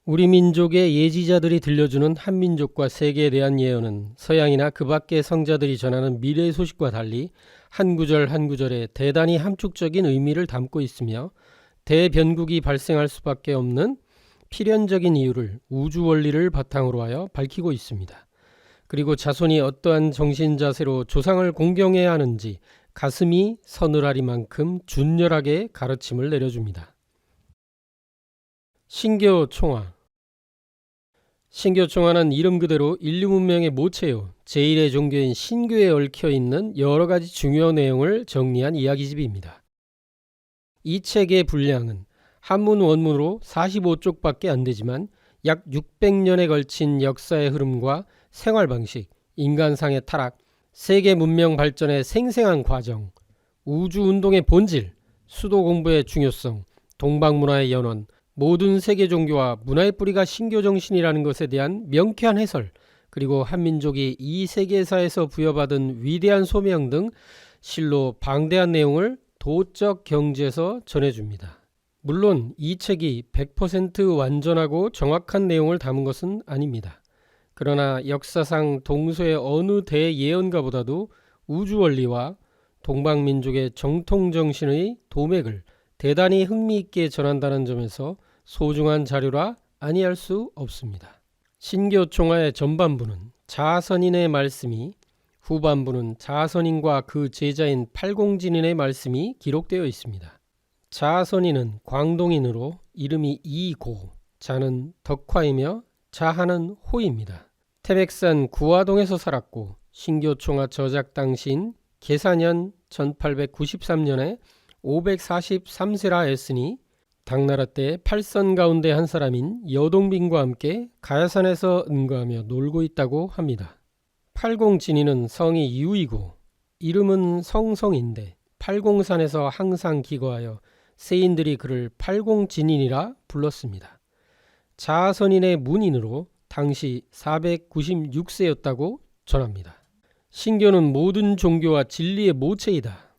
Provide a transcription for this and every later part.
우리 민족의 예지자들이 들려주는 한민족과 세계에 대한 예언은 서양이나 그 밖의 성자들이 전하는 미래 소식과 달리 한 구절 한 구절에 대단히 함축적인 의미를 담고 있으며 대변국이 발생할 수밖에 없는 필연적인 이유를 우주 원리를 바탕으로 하여 밝히고 있습니다. 그리고 자손이 어떠한 정신 자세로 조상을 공경해야 하는지 가슴이 서늘하리만큼 준열하게 가르침을 내려줍니다. 신교 총화. 신교 총화는 이름 그대로 인류 문명의 모체요 제1의 종교인 신교에 얽혀있는 여러가지 중요한 내용을 정리한 이야기집입니다. 이 책의 분량은 한문 원문으로 45쪽밖에 안되지만 약 600년에 걸친 역사의 흐름과 생활방식, 인간상의 타락, 세계 문명 발전의 생생한 과정, 우주운동의 본질, 수도 공부의 중요성, 동방문화의 연원, 모든 세계 종교와 문화의 뿌리가 신교 정신이라는 것에 대한 명쾌한 해설, 그리고 한민족이 이 세계사에서 부여받은 위대한 소명 등 실로 방대한 내용을 도적 경지에서 전해줍니다. 물론 이 책이 100% 완전하고 정확한 내용을 담은 것은 아닙니다. 그러나 역사상 동서의 어느 대예언가보다도 우주원리와 동방민족의 정통정신의 도맥을 대단히 흥미있게 전한다는 점에서 소중한 자료라 아니할 수 없습니다. 신교 총화의 전반부는 자선인의 말씀이, 후반부는 자선인과 그 제자인 팔공진인의 말씀이 기록되어 있습니다. 자선인은 광동인으로 이름이 이고, 자는 덕화이며 자하는 호입니다. 태백산 구화동에서 살았고 신교 총화 저작 당시인 계사년 1893년에 543세라 했으니 당나라 때 팔선 가운데 한 사람인 여동빈과 함께 가야산에서 은거하며 놀고 있다고 합니다. 팔공진인은 성이 유이고 이름은 성성인데 팔공산에서 항상 기거하여 세인들이 그를 팔공진인이라 불렀습니다. 자선인의 문인으로 당시 496세였다고 전합니다. 신교는 모든 종교와 진리의 모체이다.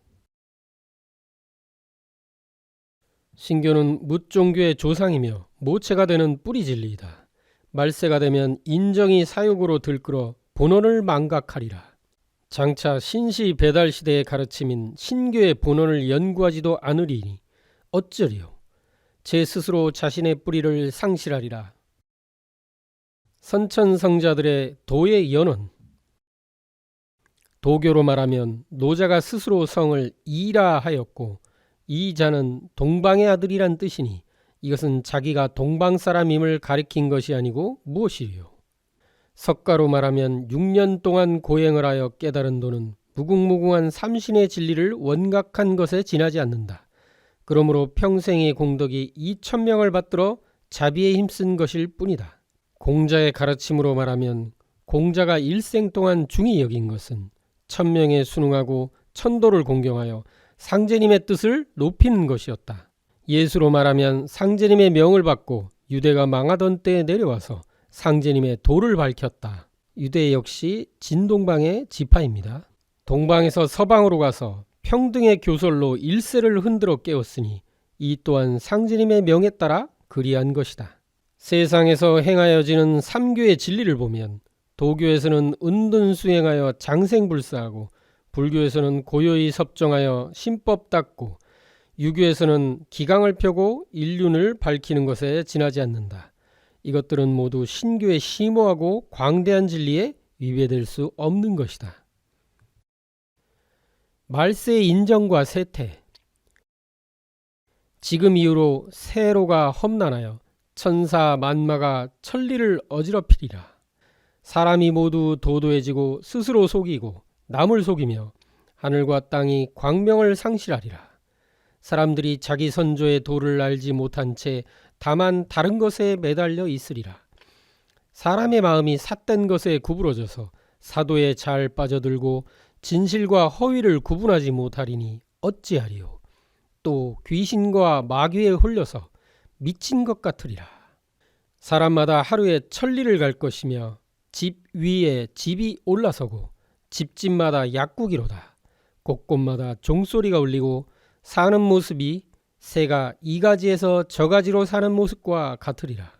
신교는 뭇종교의 조상이며 모체가 되는 뿌리진리이다. 말세가 되면 인정이 사욕으로 들끓어 본원을 망각하리라. 장차 신시 배달시대의 가르침인 신교의 본원을 연구하지도 않으리니 어쩌리요. 제 스스로 자신의 뿌리를 상실하리라. 선천성자들의 도의 연원. 도교로 말하면 노자가 스스로 성을 이라 하였고 이자는 동방의 아들이란 뜻이니 이것은 자기가 동방 사람임을 가리킨 것이 아니고 무엇이리요. 석가로 말하면 6년 동안 고행을 하여 깨달은 도는 무궁무궁한 삼신의 진리를 원각한 것에 지나지 않는다. 그러므로 평생의 공덕이 2000명을 받들어 자비에 힘쓴 것일 뿐이다. 공자의 가르침으로 말하면 공자가 일생 동안 중히 여긴 것은 1000명에 순응하고 천도를 공경하여 상제님의 뜻을 높이는 것이었다. 예수로 말하면 상제님의 명을 받고 유대가 망하던 때에 내려와서 상제님의 도를 밝혔다. 유대 역시 진동방의 지파입니다. 동방에서 서방으로 가서 평등의 교설로 일세를 흔들어 깨웠으니 이 또한 상제님의 명에 따라 그리한 것이다. 세상에서 행하여지는 삼교의 진리를 보면 도교에서는 은둔수행하여 장생불사하고 불교에서는 고요히 섭정하여 신법 닦고 유교에서는 기강을 펴고 일륜을 밝히는 것에 지나지 않는다. 이것들은 모두 신교의 심오하고 광대한 진리에 위배될 수 없는 것이다. 말세의 인정과 세태. 지금 이후로 세로가 험난하여 천사 만마가 천리를 어지럽히리라. 사람이 모두 도도해지고 스스로 속이고 남을 속이며 하늘과 땅이 광명을 상실하리라. 사람들이 자기 선조의 도를 알지 못한 채 다만 다른 것에 매달려 있으리라. 사람의 마음이 삿된 것에 구부러져서 사도에 잘 빠져들고 진실과 허위를 구분하지 못하리니 어찌하리요. 또 귀신과 마귀에 홀려서 미친 것 같으리라. 사람마다 하루에 천리를 갈 것이며 집 위에 집이 올라서고 집집마다 약국이로다. 곳곳마다 종소리가 울리고 사는 모습이 새가 이 가지에서 저 가지로 사는 모습과 같으리라.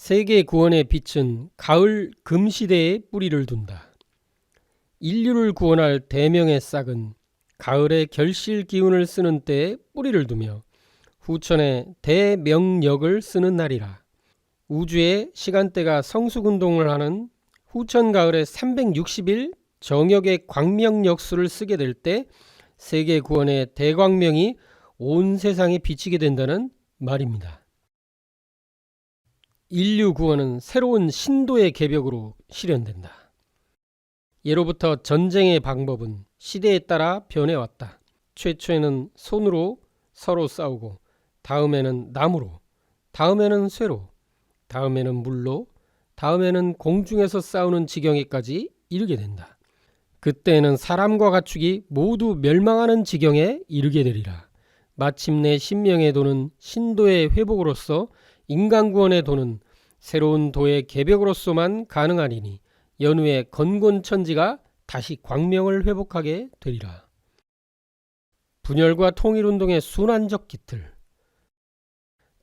세계 구원의 빛은 가을 금시대에 뿌리를 둔다. 인류를 구원할 대명의 싹은 가을의 결실 기운을 쓰는 때에 뿌리를 두며 후천에 대명력을 쓰는 날이라. 우주의 시간대가 성수운동을 하는 후천 가을의 360일 정역의 광명역수를 쓰게 될 때 세계 구원의 대광명이 온 세상에 비치게 된다는 말입니다. 인류 구원은 새로운 신도의 개벽으로 실현된다. 예로부터 전쟁의 방법은 시대에 따라 변해왔다. 최초에는 손으로 서로 싸우고, 다음에는 나무로, 다음에는 쇠로, 다음에는 물로, 다음에는 공중에서 싸우는 지경에까지 이르게 된다. 그때는 사람과 가축이 모두 멸망하는 지경에 이르게 되리라. 마침내 신명의 도는 신도의 회복으로서, 인간 구원의 도는 새로운 도의 개벽으로서만 가능하리니 연후에 건곤천지가 다시 광명을 회복하게 되리라. 분열과 통일운동의 순환적 기틀.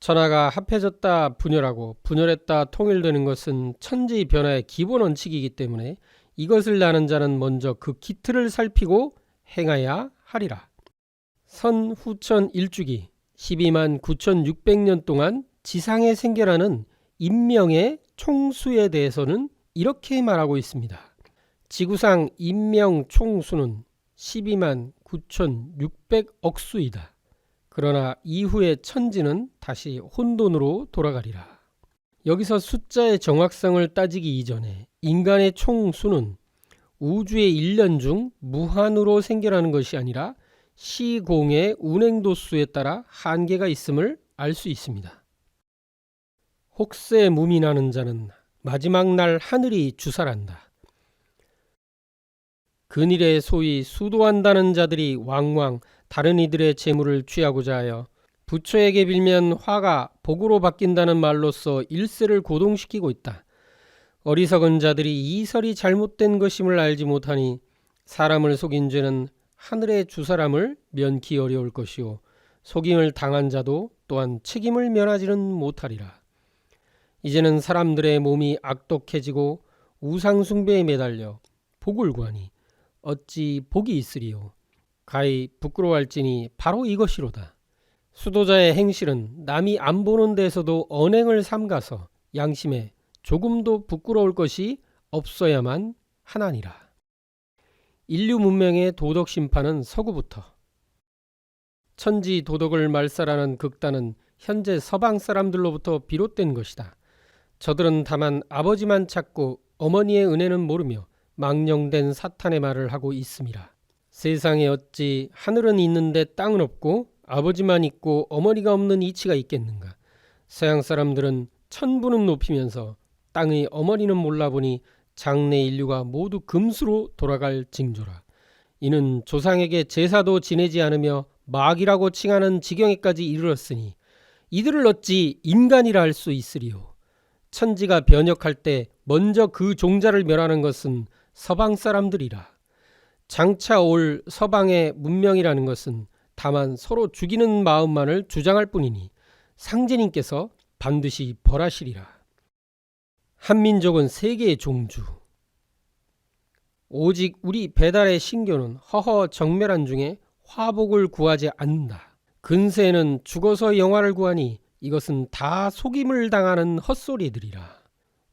천하가 합해졌다 분열하고 분열했다 통일되는 것은 천지 변화의 기본 원칙이기 때문에 이것을 아는 자는 먼저 그 기틀을 살피고 행하여야 하리라. 선 후천 일주기 12만 9,600년 동안 지상에 생겨나는 인명의 총수에 대해서는 이렇게 말하고 있습니다. 지구상 인명 총수는 12만 9,600억 수이다. 그러나 이후의 천지는 다시 혼돈으로 돌아가리라. 여기서 숫자의 정확성을 따지기 이전에 인간의 총수는 우주의 1년 중 무한으로 생겨나는 것이 아니라 시공의 운행도수에 따라 한계가 있음을 알 수 있습니다. 혹세 무민하는 자는 마지막 날 하늘이 주살한다. 근일에 소위 수도한다는 자들이 왕왕 다른 이들의 재물을 취하고자 하여 부처에게 빌면 화가 복으로 바뀐다는 말로써 일세를 고동시키고 있다. 어리석은 자들이 이 설이 잘못된 것임을 알지 못하니 사람을 속인 죄는 하늘의 주사람을 면키 어려울 것이요 속임을 당한 자도 또한 책임을 면하지는 못하리라. 이제는 사람들의 몸이 악독해지고 우상숭배에 매달려 복을 구하니 어찌 복이 있으리요. 가히 부끄러워할지니 바로 이것이로다. 수도자의 행실은 남이 안 보는 데서도 언행을 삼가서 양심에 조금도 부끄러울 것이 없어야만 하나니라. 인류 문명의 도덕 심판은 서구부터. 천지 도덕을 말살하는 극단은 현재 서방 사람들로부터 비롯된 것이다. 저들은 다만 아버지만 찾고 어머니의 은혜는 모르며 망령된 사탄의 말을 하고 있음이라. 세상에 어찌 하늘은 있는데 땅은 없고 아버지만 있고 어머니가 없는 이치가 있겠는가. 서양 사람들은 천부는 높이면서 땅의 어머니는 몰라보니 장래 인류가 모두 금수로 돌아갈 징조라. 이는 조상에게 제사도 지내지 않으며 마귀라고 칭하는 지경에까지 이르렀으니 이들을 어찌 인간이라 할 수 있으리요. 천지가 변혁할 때 먼저 그 종자를 멸하는 것은 서방 사람들이라. 장차 올 서방의 문명이라는 것은 다만 서로 죽이는 마음만을 주장할 뿐이니 상제님께서 반드시 벌하시리라. 한민족은 세계의 종주. 오직 우리 배달의 신교는 허허 정멸한 중에 화복을 구하지 않는다. 근세에는 죽어서 영화를 구하니 이것은 다 속임을 당하는 헛소리들이라.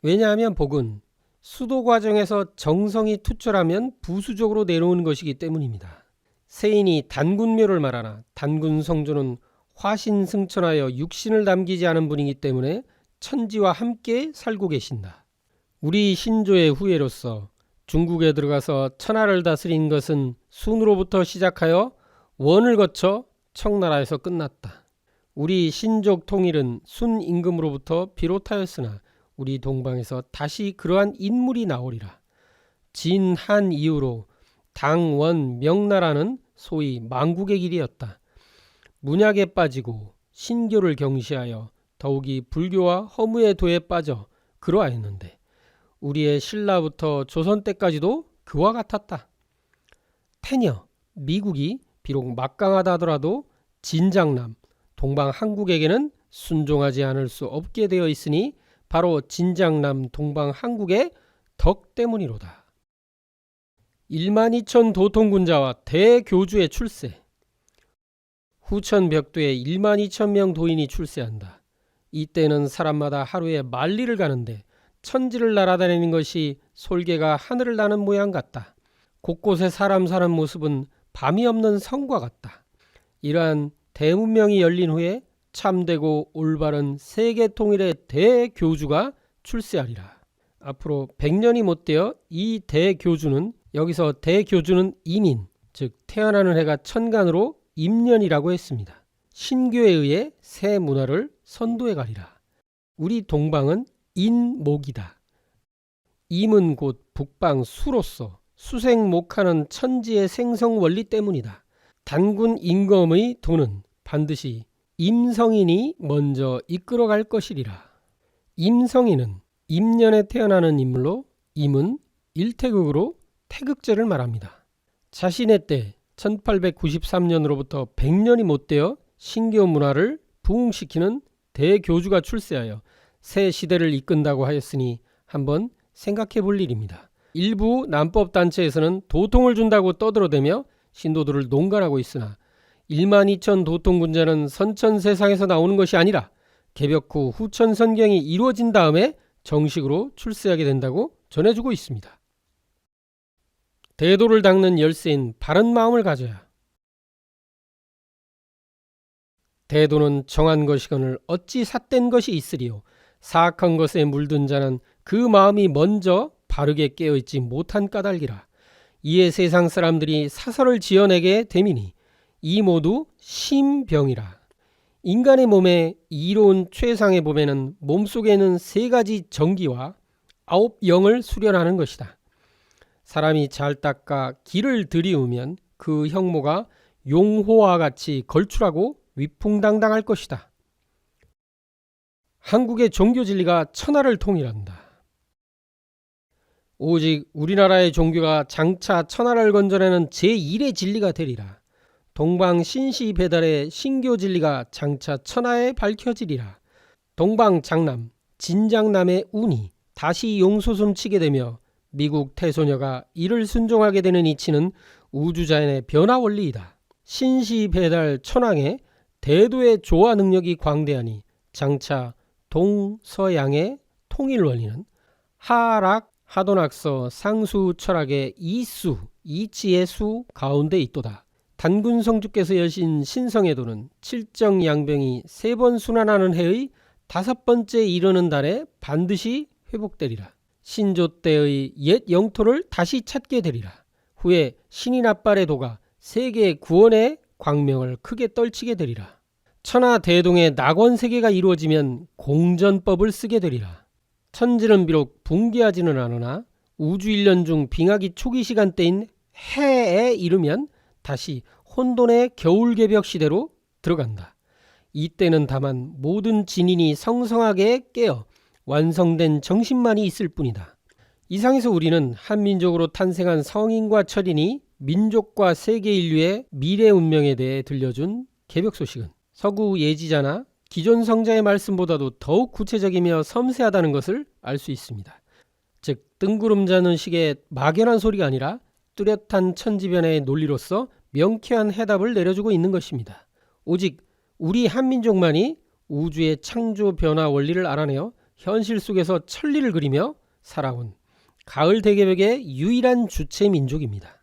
왜냐하면 복은 수도 과정에서 정성이 투철하면 부수적으로 내려오는 것이기 때문입니다. 세인이 단군묘를 말하나 단군 성조는 화신승천하여 육신을 남기지 않은 분이기 때문에 천지와 함께 살고 계신다. 우리 신조의 후예로서 중국에 들어가서 천하를 다스린 것은 순으로부터 시작하여 원을 거쳐 청나라에서 끝났다. 우리 신족 통일은 순 임금으로부터 비롯하였으나 우리 동방에서 다시 그러한 인물이 나오리라. 진한 이후로 당원 명나라는 소위 망국의 길이었다. 문약에 빠지고 신교를 경시하여 더욱이 불교와 허무의 도에 빠져 그러하였는데 우리의 신라부터 조선 때까지도 그와 같았다. 태녀 미국이 비록 막강하다 하더라도 진장남 동방 한국에게는 순종하지 않을 수 없게 되어 있으니 바로 진장남 동방 한국의 덕 때문이로다. 12,000 도통군자와 대교주의 출세. 후천 벽두에 12,000명 도인이 출세한다. 이때는 사람마다 하루에 만리를 가는데 천지를 날아다니는 것이 솔개가 하늘을 나는 모양 같다. 곳곳에 사람 사는 모습은 밤이 없는 성과 같다. 이러한 대문명이 열린 후에 참되고 올바른 세계 통일의 대교주가 출세하리라. 앞으로 100년이 못되어 이 대교주는, 여기서 대교주는 임인, 즉 태어나는 해가 천간으로 임년이라고 했습니다. 신교에 의해 새 문화를 선도해 가리라. 우리 동방은 인목이다. 임은 곧 북방 수로서 수생목하는 천지의 생성 원리 때문이다. 단군 임금의 도는 반드시 임성인이 먼저 이끌어갈 것이리라. 임성인은 임년에 태어나는 인물로 임은 일태극으로 태극제를 말합니다. 자신의 때 1893년으로부터 100년이 못되어 신교 문화를 부흥시키는 대교주가 출세하여 새 시대를 이끈다고 하였으니 한번 생각해 볼 일입니다. 일부 남법단체에서는 도통을 준다고 떠들어대며 신도들을 농간하고 있으나 12,000 도통군자는 선천세상에서 나오는 것이 아니라 개벽 후 후천선경이 이루어진 다음에 정식으로 출세하게 된다고 전해주고 있습니다. 대도를 닦는 열쇠인 바른 마음을 가져야. 대도는 정한 것이거늘 어찌 삿된 것이 있으리요. 사악한 것에 물든 자는 그 마음이 먼저 바르게 깨어있지 못한 까닭이라. 이에 세상 사람들이 사설을 지어내게 됨이니 이 모두 심병이라. 인간의 몸에 이로운 최상의 몸에는 몸속에는 3가지 정기와 9영을 수련하는 것이다. 사람이 잘 닦아 기를 들이우면 그 형모가 용호와 같이 걸출하고 위풍당당할 것이다. 한국의 종교 진리가 천하를 통일한다. 오직 우리나라의 종교가 장차 천하를 건져내는 제1의 진리가 되리라. 동방 신시 배달의 신교 진리가 장차 천하에 밝혀지리라. 동방 장남, 진장남의 운이 다시 용솟음 치게 되며 미국 태소녀가 이를 순종하게 되는 이치는 우주자연의 변화 원리이다. 신시 배달 천황의 대도의 조화 능력이 광대하니 장차 동서양의 통일 원리는 하락 하도낙서 상수 철학의 이수 이치의 수 가운데 있도다. 단군 성주께서 여신 신성에도는 칠정양병이 3번 순환하는 해의 5번째 이르는 달에 반드시 회복되리라. 신조 때의 옛 영토를 다시 찾게 되리라. 후에 신이 납발의 도가 세계 구원의 광명을 크게 떨치게 되리라. 천하 대동의 낙원 세계가 이루어지면 공전법을 쓰게 되리라. 천지는 비록 붕괴하지는 않으나 우주 1년 중 빙하기 초기 시간대인 해에 이르면 다시 혼돈의 겨울개벽 시대로 들어간다. 이때는 다만 모든 진인이 성성하게 깨어 완성된 정신만이 있을 뿐이다. 이상에서 우리는 한민족으로 탄생한 성인과 철인이 민족과 세계 인류의 미래 운명에 대해 들려준 개벽 소식은 서구 예지자나 기존 성자의 말씀보다도 더욱 구체적이며 섬세하다는 것을 알 수 있습니다. 즉 뜬구름 자는 식의 막연한 소리가 아니라 뚜렷한 천지변화의 논리로서 명쾌한 해답을 내려주고 있는 것입니다. 오직 우리 한민족만이 우주의 창조 변화 원리를 알아내어 현실 속에서 천리를 그리며 살아온 가을 대개벽의 유일한 주체 민족입니다.